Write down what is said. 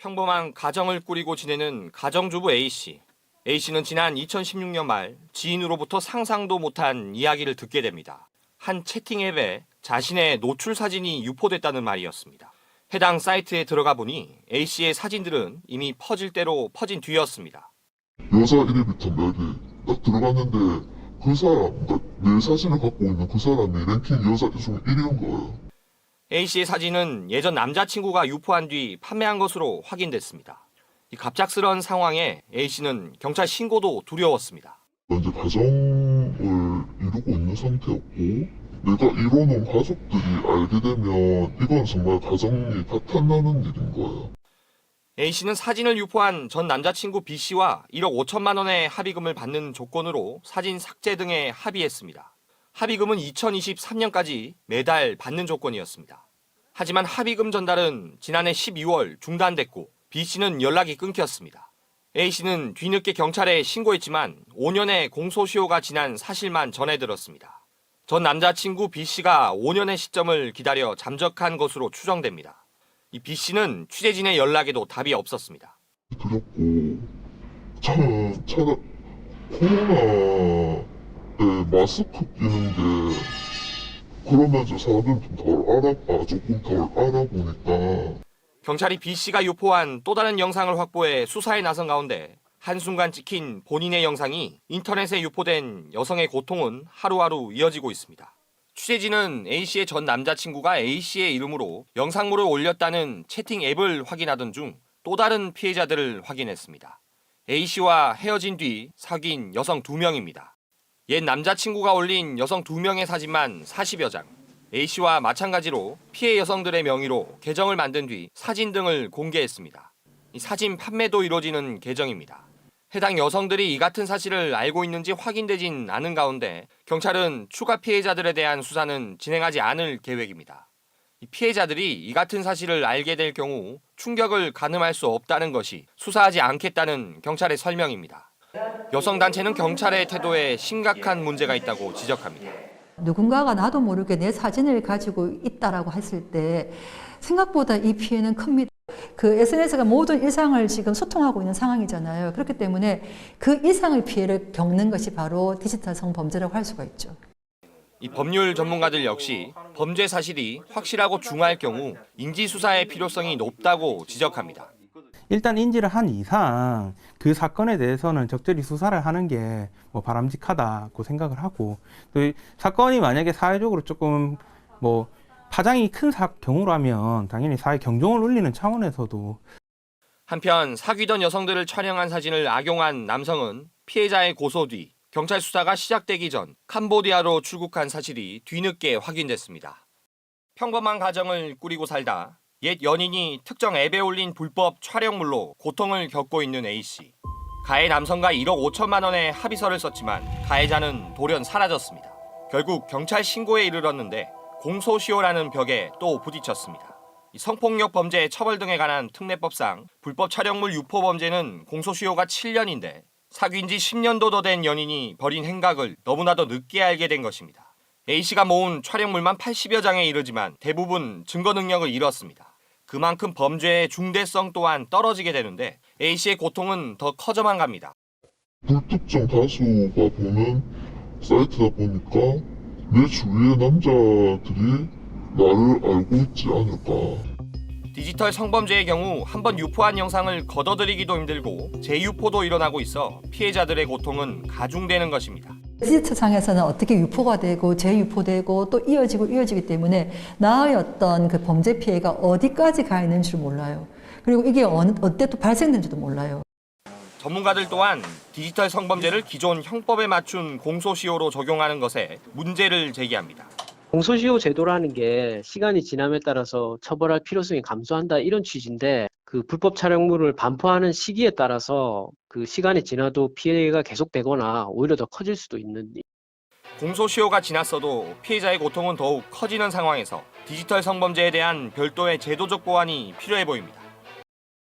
평범한 가정을 꾸리고 지내는 가정주부 A씨. A씨는 지난 2016년 말 지인으로부터 상상도 못한 이야기를 듣게 됩니다. 한 채팅 앱에 자신의 노출 사진이 유포됐다는 말이었습니다. 해당 사이트에 들어가 보니 A씨의 사진들은 이미 퍼질 대로 퍼진 뒤였습니다. 여자 이름이 텀ber에 딱 들어갔는데 그 사람, 그러니까 내 사진을 갖고 있는 그 사람이 랭킹 여자 중 1위인 거예요. A씨의 사진은 예전 남자친구가 유포한 뒤 판매한 것으로 확인됐습니다. 이 갑작스러운 상황에 A씨는 경찰 신고도 두려웠습니다. 이제 가정을 이루고 있는 상태였고 내가 이뤄놓은 가족들이 알게 되면 이건 정말 가정이 파탄나는 일인 거예요. A씨는 사진을 유포한 전 남자친구 B씨와 1억 5천만 원의 합의금을 받는 조건으로 사진 삭제 등에 합의했습니다. 합의금은 2023년까지 매달 받는 조건이었습니다. 하지만 합의금 전달은 지난해 12월 중단됐고 B씨는 연락이 끊겼습니다. A씨는 뒤늦게 경찰에 신고했지만 5년의 공소시효가 지난 사실만 전해 들었습니다. 전 남자친구 B씨가 5년의 시점을 기다려 잠적한 것으로 추정됩니다. 이 B씨는 취재진의 연락에도 답이 없었습니다. 그랬고 저는 코로나에 마스크 끼는 게 그러면서 사람들이 조금 덜 알아보니까 경찰이 B씨가 유포한 또 다른 영상을 확보해 수사에 나선 가운데 한순간 찍힌 본인의 영상이 인터넷에 유포된 여성의 고통은 하루하루 이어지고 있습니다. 취재진은 A씨의 전 남자친구가 A씨의 이름으로 영상물을 올렸다는 채팅 앱을 확인하던 중 또 다른 피해자들을 확인했습니다. A씨와 헤어진 뒤 사귄 여성 2명입니다. 옛 남자친구가 올린 여성 2명의 사진만 40여 장. A씨와 마찬가지로 피해 여성들의 명의로 계정을 만든 뒤 사진 등을 공개했습니다. 이 사진 판매도 이루어지는 계정입니다. 해당 여성들이 이 같은 사실을 알고 있는지 확인되진 않은 가운데 경찰은 추가 피해자들에 대한 수사는 진행하지 않을 계획입니다. 이 피해자들이 이 같은 사실을 알게 될 경우 충격을 가늠할 수 없다는 것이 수사하지 않겠다는 경찰의 설명입니다. 여성단체는 경찰의 태도에 심각한 문제가 있다고 지적합니다. 누군가가 나도 모르게 내 사진을 가지고 있다라고 했을 때 생각보다 이 피해는 큽니다. 그 SNS가 모든 일상을 지금 소통하고 있는 상황이잖아요. 그렇기 때문에 그 이상의 피해를 겪는 것이 바로 디지털 성범죄라고 할 수가 있죠. 이 법률 전문가들 역시 범죄 사실이 확실하고 중요할 경우 인지수사의 필요성이 높다고 지적합니다. 일단 인지를 한 이상 그 사건에 대해서는 적절히 수사를 하는 게 바람직하다고 생각을 하고, 또 사건이 만약에 사회적으로 조금 파장이 큰 경우라면 당연히 사회 경종을 울리는 차원에서도. 한편 사귀던 여성들을 촬영한 사진을 악용한 남성은 피해자의 고소 뒤 경찰 수사가 시작되기 전 캄보디아로 출국한 사실이 뒤늦게 확인됐습니다. 평범한 가정을 꾸리고 살다 옛 연인이 특정 앱에 올린 불법 촬영물로 고통을 겪고 있는 A씨. 가해 남성과 1억 5천만 원의 합의서를 썼지만 가해자는 돌연 사라졌습니다. 결국 경찰 신고에 이르렀는데 공소시효라는 벽에 또 부딪혔습니다. 성폭력 범죄 처벌 등에 관한 특례법상 불법 촬영물 유포 범죄는 공소시효가 7년인데 사귄 지 10년도 더 된 연인이 벌인 행각을 너무나도 늦게 알게 된 것입니다. A씨가 모은 촬영물만 80여 장에 이르지만 대부분 증거 능력을 잃었습니다. 그만큼 범죄의 중대성 또한 떨어지게 되는데 A씨의 고통은 더 커져만 갑니다. 불특정 다수가 보는 사이트다 보니까 내 주위의 남자들이 나를 알고 있지 않을까. 디지털 성범죄의 경우 한번 유포한 영상을 걷어들이기도 힘들고 재유포도 일어나고 있어 피해자들의 고통은 가중되는 것입니다. 디지털상에서는 어떻게 유포가 되고 재유포되고 또 이어지기 때문에 나의 어떤 그 범죄 피해가 어디까지 가 있는지를 몰라요. 그리고 이게 어때 또 발생된지도 몰라요. 전문가들 또한 디지털 성범죄를 기존 형법에 맞춘 공소시효로 적용하는 것에 문제를 제기합니다. 공소시효 제도라는 게 시간이 지남에 따라서 처벌할 필요성이 감소한다 이런 취지인데, 그 불법 촬영물을 반포하는 시기에 따라서 그 시간이 지나도 피해가 계속되거나 오히려 더 커질 수도 있는. 공소시효가 지났어도 피해자의 고통은 더욱 커지는 상황에서 디지털 성범죄에 대한 별도의 제도적 보완이 필요해 보입니다.